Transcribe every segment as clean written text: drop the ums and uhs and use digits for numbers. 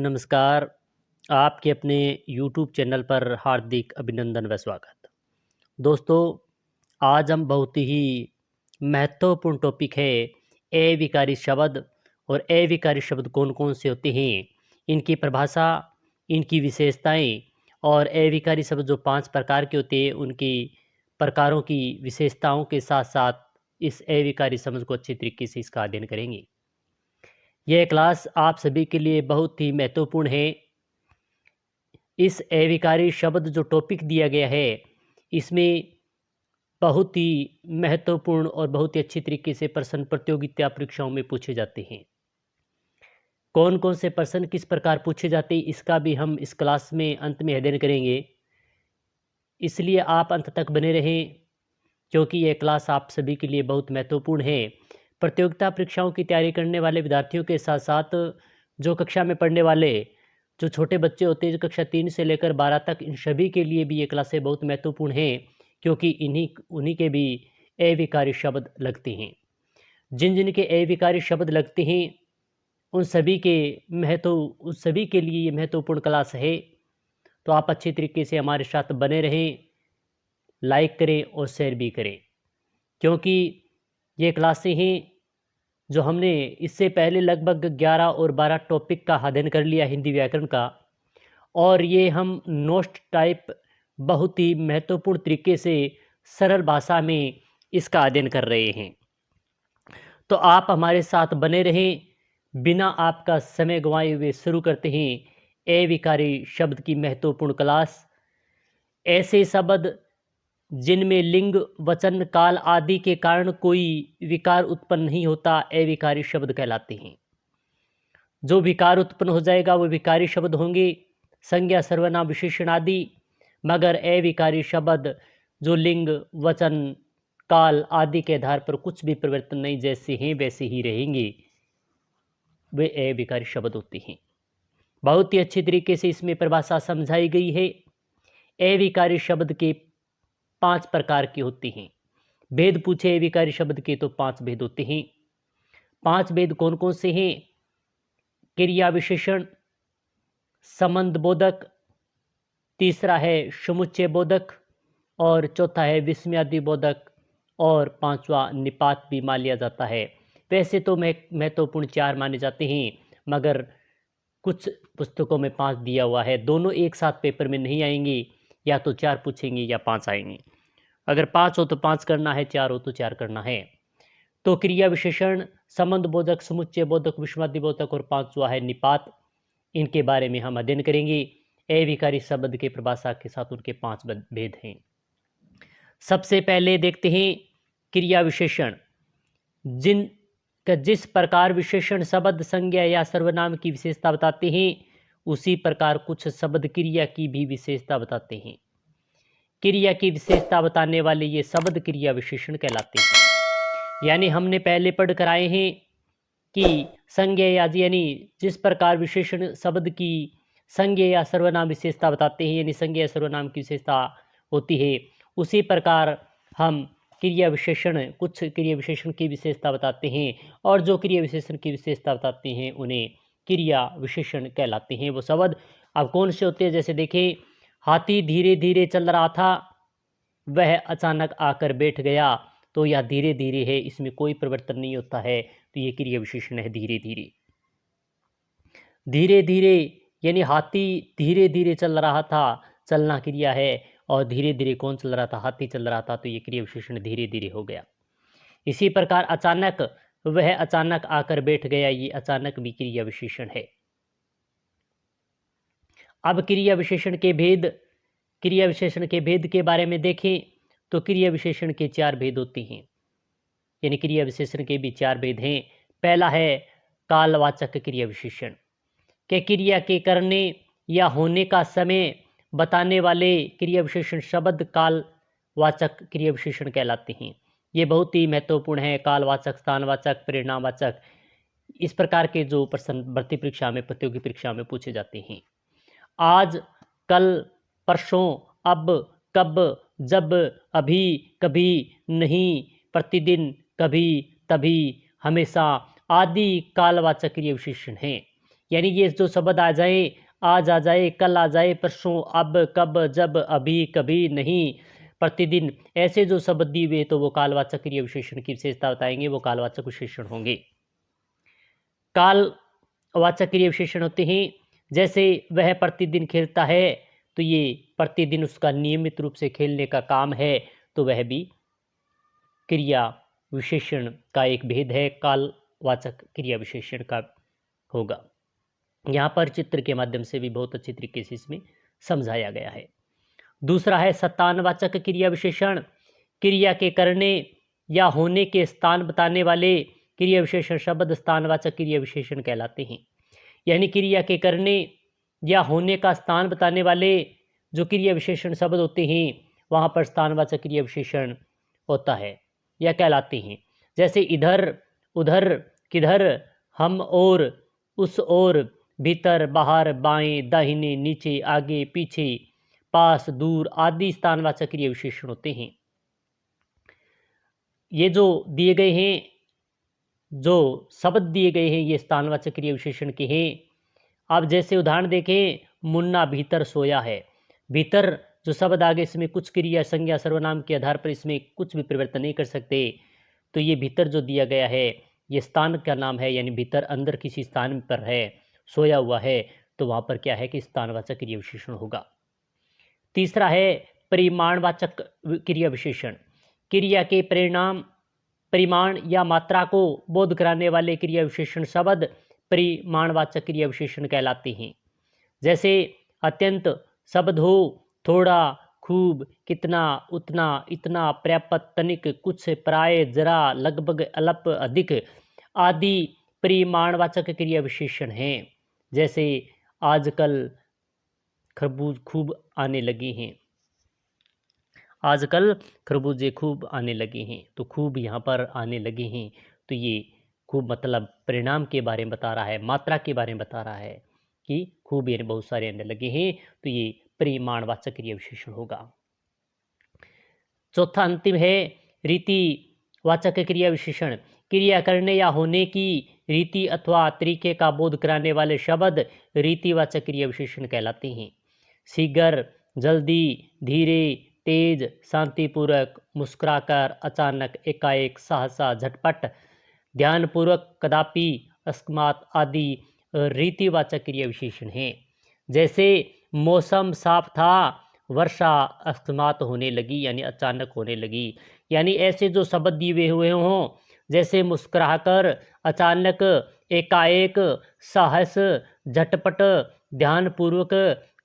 नमस्कार। आपके अपने यूट्यूब चैनल पर हार्दिक अभिनंदन व स्वागत। दोस्तों, आज हम बहुत ही महत्वपूर्ण टॉपिक है अविकारी शब्द और अविकारी शब्द कौन-कौन से होते हैं, इनकी परिभाषा, इनकी विशेषताएँ और अविकारी शब्द जो 5 प्रकार के होते हैं, उनकी प्रकारों की विशेषताओं के साथ-साथ इस अविकारी शब्द को अच्छे तरीके से इसका अध्ययन करेंगे। यह क्लास आप सभी के लिए बहुत ही महत्वपूर्ण है। इस अविकारी शब्द जो टॉपिक दिया गया है, इसमें बहुत ही महत्वपूर्ण और बहुत ही अच्छी तरीके से प्रश्न प्रतियोगिता परीक्षाओं में पूछे जाते हैं। कौन-कौन से प्रश्न किस प्रकार पूछे जाते हैं, इसका भी हम इस क्लास में अंत में अध्ययन करेंगे। इसलिए आप अंत तक बने रहें, क्योंकि यह क्लास आप सभी के लिए बहुत महत्वपूर्ण है। प्रतियोगिता परीक्षाओं की तैयारी करने वाले विद्यार्थियों के साथ-साथ जो कक्षा में पढ़ने वाले जो छोटे बच्चे होते हैं, जो कक्षा 3 से लेकर 12 तक, इन सभी के लिए भी ये क्लासें बहुत महत्वपूर्ण हैं, क्योंकि उन्हीं के भी अविकारी शब्द लगते हैं। जिन-जिन के अविकारी शब्द लगते हैं, उन सभी के लिए ये महत्वपूर्ण क्लास है। तो आप अच्छे तरीके से हमारे साथ बने रहें, लाइक करें और शेयर भी करें, क्योंकि ये क्लासें हैं जो हमने इससे पहले लगभग 11 और 12 टॉपिक का अध्ययन कर लिया हिंदी व्याकरण का, और ये हम नोट्स टाइप बहुत ही महत्वपूर्ण तरीके से सरल भाषा में इसका अध्ययन कर रहे हैं। तो आप हमारे साथ बने रहें, बिना आपका समय गंवाए हुए शुरू करते हैं अविकारी शब्द की महत्वपूर्ण क्लास। ऐसे शब्द जिनमें लिंग, वचन, काल आदि के कारण कोई विकार उत्पन्न नहीं होता, अविकारी शब्द कहलाते हैं। जो विकार उत्पन्न हो जाएगा वो विकारी शब्द होंगे, संज्ञा, सर्वनाम, विशेषण आदि। मगर अविकारी शब्द जो लिंग, वचन, काल आदि के आधार पर कुछ भी परिवर्तन नहीं, जैसे हैं वैसे ही रहेंगे, वे अविकारी शब्द होते हैं। बहुत ही अच्छी तरीके से इसमें परिभाषा समझाई गई है। अविकारी शब्द के 5 प्रकार के होते हैं। भेद पूछे अविकारी शब्द के तो 5 भेद होते हैं। 5 भेद कौन-कौन से हैं? क्रिया विशेषण, संबंध बोधक, तीसरा है समुच्चय बोधक, और चौथा है विस्मयादि बोधक, और 5वां निपात भी मान लिया जाता है। वैसे तो महत्वपूर्ण 4 माने जाते हैं, मगर कुछ पुस्तकों में 5 दिया हुआ है। दोनों एक साथ पेपर में नहीं आएंगे, या तो 4 पूछेंगे या 5 आएंगे। अगर 5 हो तो 5 करना है, 4 हो तो 4 करना है। तो क्रिया विशेषण, संबंध बोधक, समुच्चय बोधक, विस्मयादि बोधक, और 5वां है निपात। इनके बारे में हम अध्ययन करेंगे। अविकारी शब्द के परिभाषा के साथ उनके 5 भेद हैं। सबसे पहले देखते हैं क्रिया विशेषण। जिस प्रकार विशेषण शब्द संज्ञा या सर्वनाम की विशेषता बताते हैं, उसी प्रकार कुछ शब्द क्रिया की भी विशेषता बताते हैं। क्रिया की विशेषता बताने वाले ये शब्द क्रिया विशेषण कहलाते हैं। यानी हमने पहले पढ़ कर आए हैं कि संज्ञा यानी जिस प्रकार विशेषण शब्द की संज्ञा या सर्वनाम विशेषता बताते हैं, यानी संज्ञा या सर्वनाम की विशेषता होती है, उसी प्रकार हम कुछ क्रिया विशेषण की विशेषता बताते हैं, और जो क्रिया विशेषण की विशेषता बताते हैं उन्हें क्रिया विशेषण कहलाते हैं वो शब्द। अब कौन से होते हैं? जैसे देखें, हाथी धीरे धीरे चल रहा था, वह अचानक आकर बैठ गया। तो यह धीरे धीरे है, इसमें कोई परिवर्तन नहीं होता है, तो ये क्रिया विशेषण है धीरे धीरे। धीरे धीरे यानी हाथी धीरे धीरे चल रहा था, चलना क्रिया है, और धीरे धीरे कौन चल रहा था? हाथी चल रहा था, तो ये क्रिया विशेषण धीरे धीरे हो गया। इसी प्रकार अचानक, वह अचानक आकर बैठ गया, ये अचानक भी क्रिया विशेषण है। अब क्रिया विशेषण के भेद के बारे में देखें तो क्रिया विशेषण के 4 भेद होते हैं, यानी क्रिया विशेषण के भी 4 भेद हैं। पहला है कालवाचक क्रिया विशेषण, के क्रिया के करने या होने का समय बताने वाले क्रिया विशेषण शब्द कालवाचक क्रिया विशेषण कहलाते हैं। ये बहुत ही महत्वपूर्ण है। कालवाचक, स्थानवाचक, परिणामवाचक, इस प्रकार के जो प्रश्न भर्ती परीक्षा में, प्रतियोगी परीक्षा में पूछे जाते हैं। आज, कल, परसों, अब, कब, जब, अभी, कभी, नहीं, प्रतिदिन, कभी, तभी, हमेशा आदि कालवाचक क्रिया विशेषण हैं। यानी ये जो शब्द आ जाए, आज आ जाए, कल आ जाए, परसों, अब, कब, जब, अभी, कभी, नहीं, प्रतिदिन, ऐसे जो शब्द दिए हुए तो वो कालवाचक क्रिया विशेषण की विशेषता बताएंगे, वो कालवाचक विशेषण होंगे। कालवाचक क्रिया विशेषण होते हैं जैसे वह प्रतिदिन खेलता है, तो ये प्रतिदिन उसका नियमित रूप से खेलने का काम है, तो वह भी क्रिया विशेषण का एक भेद है, कालवाचक क्रिया विशेषण का होगा। यहाँ पर चित्र के माध्यम से भी बहुत अच्छी तरीके से इसमें समझाया गया है। दूसरा है स्थानवाचक क्रिया विशेषण। क्रिया के करने या होने के स्थान बताने वाले क्रिया विशेषण शब्द स्थानवाचक क्रिया विशेषण कहलाते हैं। यानी क्रिया के करने या होने का स्थान बताने वाले जो क्रिया विशेषण शब्द होते हैं, वहाँ पर स्थानवाचक क्रिया विशेषण होता है या कहलाते हैं। जैसे इधर, उधर, किधर, हम और, उस और, भीतर, बाहर, बाएं, दाहिने, नीचे, आगे, पीछे, पास, दूर आदि स्थानवाचक क्रिया विशेषण होते हैं। ये जो दिए गए हैं, जो शब्द दिए गए हैं, ये स्थानवाचक क्रिया विशेषण के हैं। अब जैसे उदाहरण देखें, मुन्ना भीतर सोया है। भीतर जो शब्द आगे, इसमें कुछ क्रिया, संज्ञा, सर्वनाम के आधार पर इसमें कुछ भी परिवर्तन नहीं कर सकते। तो ये भीतर जो दिया गया है, ये स्थान का नाम है, यानी भीतर अंदर किसी स्थान पर है, सोया हुआ है, तो वहाँ पर क्या है कि स्थानवाचक क्रिया विशेषण होगा। तीसरा है परिमाणवाचक क्रिया विशेषण। क्रिया के परिणाम, परिमाण या मात्रा को बोध कराने वाले क्रिया विशेषण शब्द परिमाणवाचक क्रिया विशेषण कहलाते हैं। जैसे अत्यंत शब्द हो, थोड़ा, खूब, कितना, उतना, इतना, पर्याप्त, तनिक, कुछ, प्राय, जरा, लगभग, अल्प, अधिक आदि परिमाणवाचक क्रिया विशेषण हैं। जैसे आजकल खरबूज खूब आने लगे हैं, आजकल खरबूजे खूब आने लगे हैं, तो खूब यहाँ पर आने लगे हैं, तो ये खूब मतलब परिणाम के बारे में बता रहा है, मात्रा के बारे में बता रहा है कि खूब यानी बहुत सारे आने लगे हैं, तो ये परिमाणवाचक क्रिया विशेषण होगा। चौथा अंतिम है रीतिवाचक क्रिया विशेषण। क्रिया करने या होने की रीति अथवा तरीके का बोध कराने वाले शब्द रीतिवाचक क्रिया विशेषण कहलाते हैं। शीघ्र, जल्दी, धीरे, तेज, शांतिपूर्वक, मुस्कुराकर, अचानक, एकाएक, सहसा, झटपट, ध्यानपूर्वक, कदापि, अकस्मात आदि रीतिवाचक क्रिया विशेषण हैं। जैसे मौसम साफ था, वर्षा अकस्मात होने लगी, यानी अचानक होने लगी। यानी ऐसे जो शब्द दिए हुए हों, जैसे मुस्कुराकर, अचानक, एकाएक, साहस, झटपट, ध्यानपूर्वक,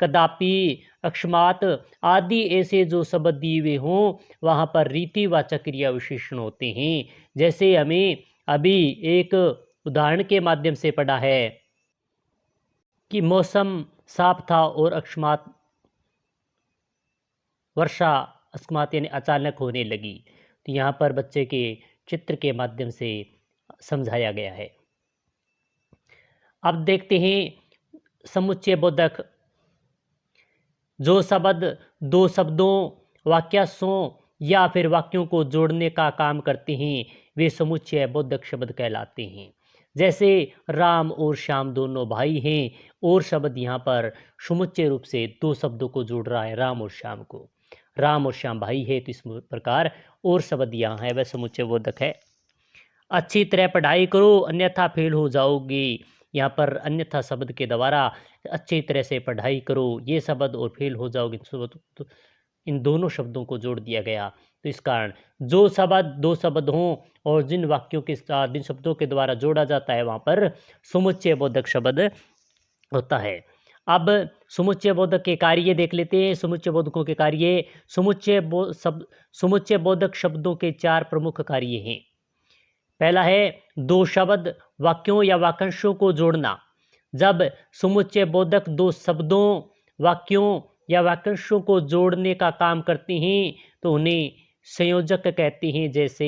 कदापि, अकस्मात आदि ऐसे जो शब्द दिए हुए हों, वहाँ पर रीतिवाचक क्रिया विशेषण होते हैं। जैसे हमें अभी एक उदाहरण के माध्यम से पढ़ा है कि मौसम साफ था और अकस्मात वर्षा अकस्मात यानी अचानक होने लगी। तो यहाँ पर बच्चे के चित्र के माध्यम से समझाया गया है। अब देखते हैं समुच्चय बोधक। जो शब्द दो शब्दों, वाक्यांशों या फिर वाक्यों को जोड़ने का काम करते हैं, वे समुच्चय बोधक शब्द कहलाते हैं। जैसे राम और श्याम दोनों भाई हैं, और शब्द यहाँ पर समुच्चय रूप से दो शब्दों को जोड़ रहा है, राम और श्याम को। राम और श्याम भाई है, तो इस प्रकार और शब्द यहाँ है, वह समुच्चय बोधक है। अच्छी तरह पढ़ाई करो अन्यथा फेल हो जाओगे। यहाँ पर अन्यथा शब्द के द्वारा अच्छी तरह से पढ़ाई करो ये शब्द और फेल हो जाओगे, तो इन दोनों शब्दों को जोड़ दिया गया। तो इस कारण जो शब्द दो शब्द हों और जिन वाक्यों के साथ जिन शब्दों के द्वारा जोड़ा जाता है, वहाँ पर समुच्चय बोधक शब्द होता है। अब समुच्चय बोधक के कार्य देख लेते हैं। समुच्चय बोधकों के कार्य, समुच्चय बोधक शब्दों के चार प्रमुख कार्य हैं। पहला है दो शब्द, वाक्यों या वाक्यांशों को जोड़ना। जब समुच्चय बोधक दो शब्दों, वाक्यों या वाक्यांशों को जोड़ने का काम करते हैं, तो उन्हें संयोजक कहते हैं। जैसे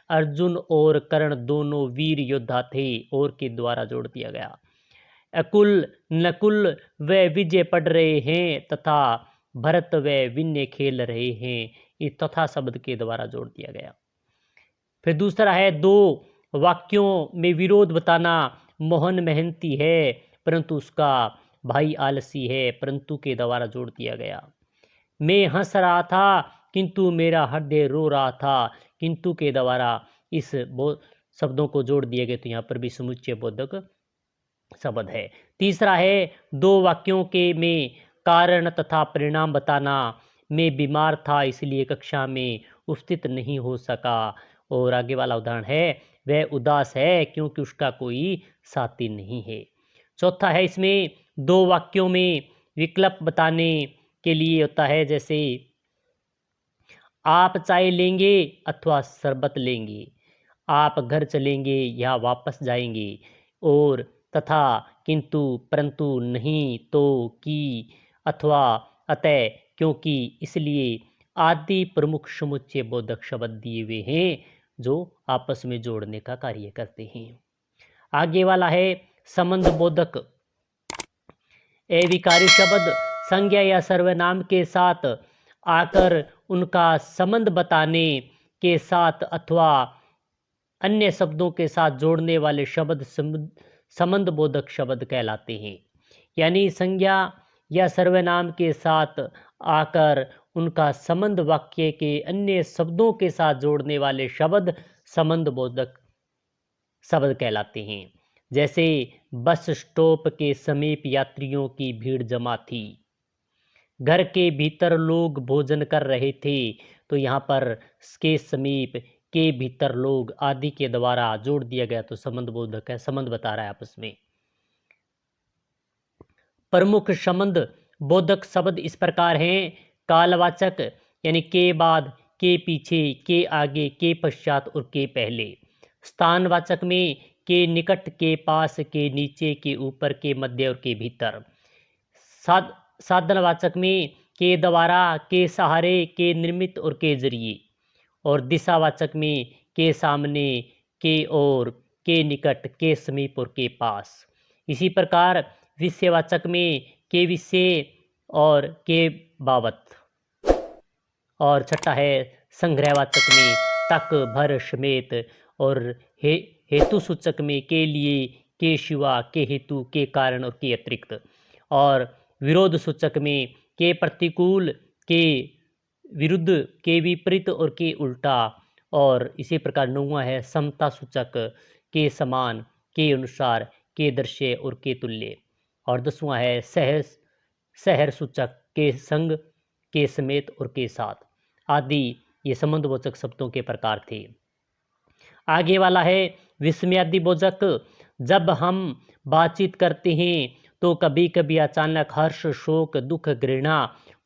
अर्जुन और कर्ण दोनों वीर योद्धा थे, और के द्वारा जोड़ दिया गया। अकुल, नकुल व विजय पढ़ रहे हैं, तथा भरत व विनय खेल रहे हैं, इस तथा शब्द के द्वारा जोड़ दिया गया। फिर दूसरा है दो वाक्यों में विरोध बताना। मोहन मेहनती है परंतु उसका भाई आलसी है, परंतु के द्वारा जोड़ दिया गया। मैं हंस रहा था किंतु मेरा हृदय रो रहा था, किंतु के द्वारा इस शब्दों को जोड़ दिए गए, तो यहाँ पर भी समुच्चय बोधक शब्द है। तीसरा है दो वाक्यों के में कारण तथा परिणाम बताना। मैं बीमार था इसलिए कक्षा में उपस्थित नहीं हो सका। और आगे वाला उदाहरण है वह उदास है क्योंकि उसका कोई साथी नहीं है। चौथा है इसमें दो वाक्यों में विकल्प बताने के लिए होता है, जैसे आप चाय लेंगे अथवा शरबत लेंगे, आप घर चलेंगे या वापस जाएंगे, और तथा किंतु परंतु नहीं तो कि अथवा अतः क्योंकि इसलिए आदि प्रमुख समुच्चय बोधक शब्द दिए हुए हैं जो आपस में जोड़ने का कार्य करते हैं। आगे वाला है संबंध बोधक। अविकारी शब्द संज्ञा या सर्वनाम के साथ आकर उनका संबंध बताने के साथ अथवा अन्य शब्दों के साथ जोड़ने वाले शब्द संबंध बोधक शब्द कहलाते हैं। यानी संज्ञा या सर्वनाम के साथ आकर उनका संबंध वाक्य के अन्य शब्दों के साथ जोड़ने वाले शब्द संबंध बोधक शब्द कहलाते हैं। जैसे बस स्टॉप के समीप यात्रियों की भीड़ जमा थी, घर के भीतर लोग भोजन कर रहे थे, तो यहाँ पर के समीप के भीतर लोग आदि के द्वारा जोड़ दिया गया तो संबंध बोधक है, संबंध बता रहा है आपस में। प्रमुख संबंध बोधक शब्द इस प्रकार हैं। कालवाचक यानी के बाद, के पीछे, के आगे, के पश्चात और के पहले। स्थानवाचक में के निकट, के पास, के नीचे, के ऊपर, के मध्य और के भीतर। साधनवाचक में के द्वारा, के सहारे, के निर्मित और के जरिए। और दिशावाचक में के सामने, के और, के निकट, के समीप और के पास। इसी प्रकार विषयवाचक में के विषय और के बाबत। और छठा है संग्रहवाचक में तक, भर, समेत। और हेतु सूचक में के लिए, के शिवा, के हेतु, के कारण और के अतिरिक्त। और विरोध सूचक में के प्रतिकूल, के विरुद्ध, के विपरीत और के उल्टा। और इसी प्रकार नौवां है समता सूचक के समान, के अनुसार, के दृश्य और के तुल्य। और 10वां है सहर सूचक के संग, के समेत और के साथ आदि। ये संबंधवाचक शब्दों के प्रकार थे। आगे वाला है विस्मयादि बोधक। जब हम बातचीत करते हैं तो कभी कभी अचानक हर्ष, शोक, दुख, घृणा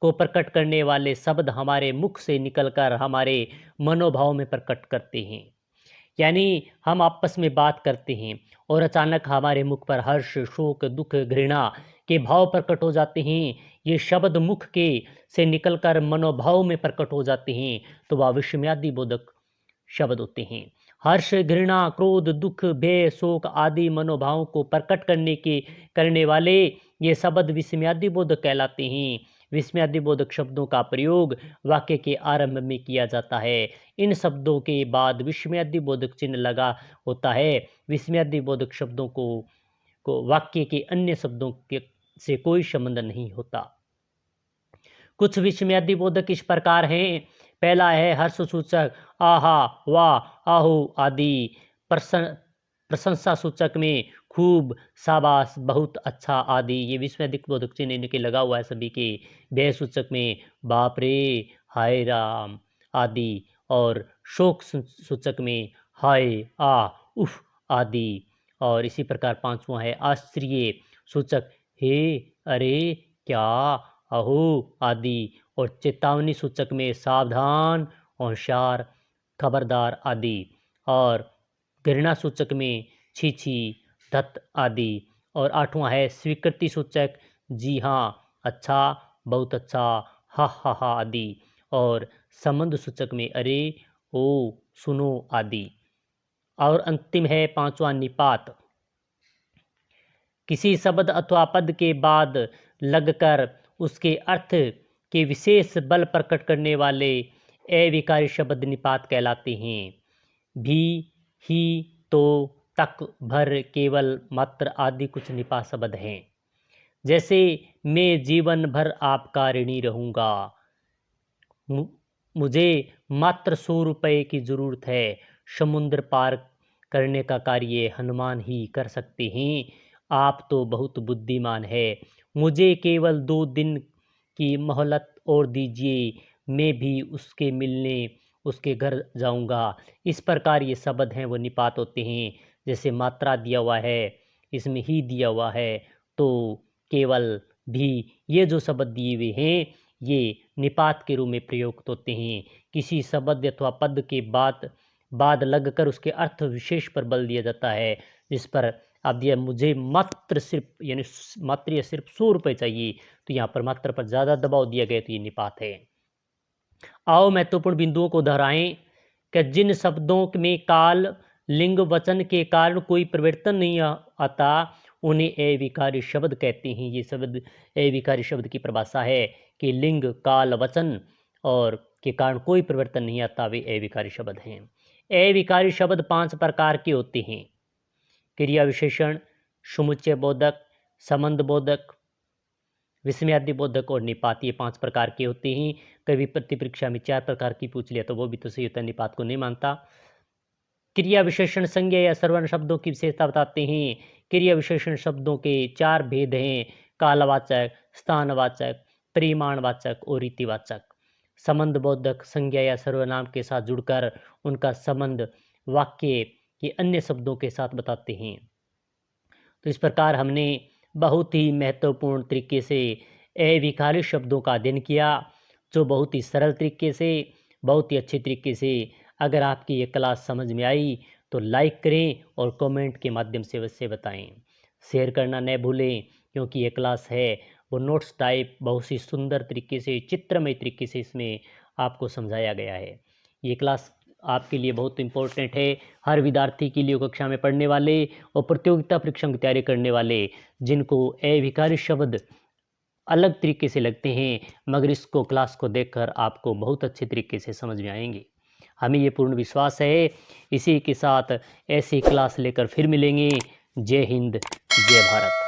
को प्रकट करने वाले शब्द हमारे मुख से निकलकर हमारे मनोभाव में प्रकट करते हैं। यानी हम आपस में बात करते हैं और अचानक हमारे मुख पर हर्ष, शोक, दुख, घृणा के भाव प्रकट हो जाते हैं। ये शब्द मुख के से निकलकर मनोभाव में प्रकट हो जाते हैं, तो वह विस्मयादि बोधक शब्द होते हैं। हर्ष, घृणा, क्रोध, दुख, भय, शोक आदि मनोभावों को प्रकट करने वाले ये शब्द विस्मयादि बोधक कहलाते हैं। विस्मयादि बोधक शब्दों का प्रयोग वाक्य के आरंभ में किया जाता है। इन शब्दों के बाद विस्मयादि बोधक चिन्ह लगा होता है। विस्मयादि बोधक शब्दों को वाक्य के अन्य शब्दों से कोई संबंध नहीं होता। कुछ विस्मयादि बोधक इस प्रकार हैं। पहला है हर्ष सूचक आहा, वाह, आहो आदि। प्रशंसा सूचक में खूब, शाबाश, बहुत अच्छा आदि। ये विस्मयादि बोधक चिन्ह इनके लगा हुआ है सभी के। व्यय सूचक में बाप रे, हाय राम आदि। और शोक सूचक में हाय, आ, उफ आदि। और इसी प्रकार 5वां है आश्चर्य सूचक हे, अरे, क्या, अहो आदि। और चेतावनी सूचक में सावधान, होशियार, खबरदार आदि। और घृणा सूचक में छी छी, धत आदि। और 8वां है स्वीकृति सूचक जी हाँ, अच्छा, बहुत अच्छा, हा हा हा आदि। और संबंध सूचक में अरे, ओ, सुनो आदि। और अंतिम है 5वां निपात। किसी शब्द अथवा पद के बाद लगकर उसके अर्थ के विशेष बल प्रकट करने वाले अविकारी शब्द निपात कहलाते हैं। भी, ही, तो, तक भर केवल मात्र आदि कुछ निपा शब्द हैं। जैसे मैं जीवन भर आपका ऋणी रहूँगा, मुझे मात्र 100 रुपये की ज़रूरत है, समुद्र पार करने का कार्य हनुमान ही कर सकते हैं, आप तो बहुत बुद्धिमान है, मुझे केवल 2 दिन की मोहलत और दीजिए, मैं भी उसके मिलने उसके घर जाऊंगा। इस प्रकार ये शब्द हैं वो निपात होते हैं। जैसे मात्रा दिया हुआ है, इसमें ही दिया हुआ है, तो केवल भी ये जो शब्द दिए हुए हैं ये निपात के रूप में प्रयुक्त होते हैं। किसी शब्द अथवा पद के बाद लगकर उसके अर्थ विशेष पर बल दिया जाता है, जिस पर आप दिया मुझे मात्र सिर्फ यानी मात्र या सिर्फ 100 रुपये चाहिए, तो यहाँ पर मात्र पर ज़्यादा दबाव दिया गया तो ये निपात है। आओ महत्वपूर्ण बिंदुओं को दोहराएं कि जिन शब्दों में काल लिंग वचन के कारण कोई परिवर्तन नहीं आता उन्हें अविकारी शब्द कहते हैं। ये शब्द अविकारी शब्द की परिभाषा है कि लिंग काल वचन और के कारण कोई परिवर्तन नहीं आता, वे अविकारी शब्द हैं। अविकारी शब्द 5 प्रकार के होते हैं: क्रिया विशेषण, समुच्चय बोधक, संबंध बोधक, विस्मयादि बोधक और निपात। ये 5 प्रकार के होते हैं। कभी प्रतिपरीक्षा में 4 प्रकार की पूछ लिया तो वो भी तो सही होता है, निपात को नहीं मानता। क्रिया विशेषण संज्ञा या सर्वनाम शब्दों की विशेषता बताते हैं। क्रिया विशेषण शब्दों के 4 भेद हैं: कालवाचक, स्थानवाचक, परिमाणवाचक और रीतिवाचक। संबंध बोधक संज्ञा या सर्वनाम के साथ जुड़कर उनका संबंध वाक्य के अन्य शब्दों के साथ बताते हैं। तो इस प्रकार हमने बहुत ही महत्वपूर्ण तरीके से अविकारी शब्दों का अध्ययन किया, जो बहुत ही सरल तरीके से, बहुत ही अच्छे तरीके से। अगर आपकी ये क्लास समझ में आई तो लाइक करें और कमेंट के माध्यम से अवश्य बताएं। शेयर करना न भूलें, क्योंकि ये क्लास है वो नोट्स टाइप बहुत ही सुंदर तरीके से, चित्रमय तरीके से इसमें आपको समझाया गया है। ये क्लास आपके लिए बहुत इम्पोर्टेंट है, हर विद्यार्थी के लिए, कक्षा में पढ़ने वाले और प्रतियोगिता परीक्षा की तैयारी करने वाले, जिनको अविकारी शब्द अलग तरीके से लगते हैं, मगर इसको क्लास को देखकर आपको बहुत अच्छे तरीके से समझ में आएंगे। हमें ये पूर्ण विश्वास है। इसी के साथ ऐसी क्लास लेकर फिर मिलेंगे। जय हिंद, जय भारत।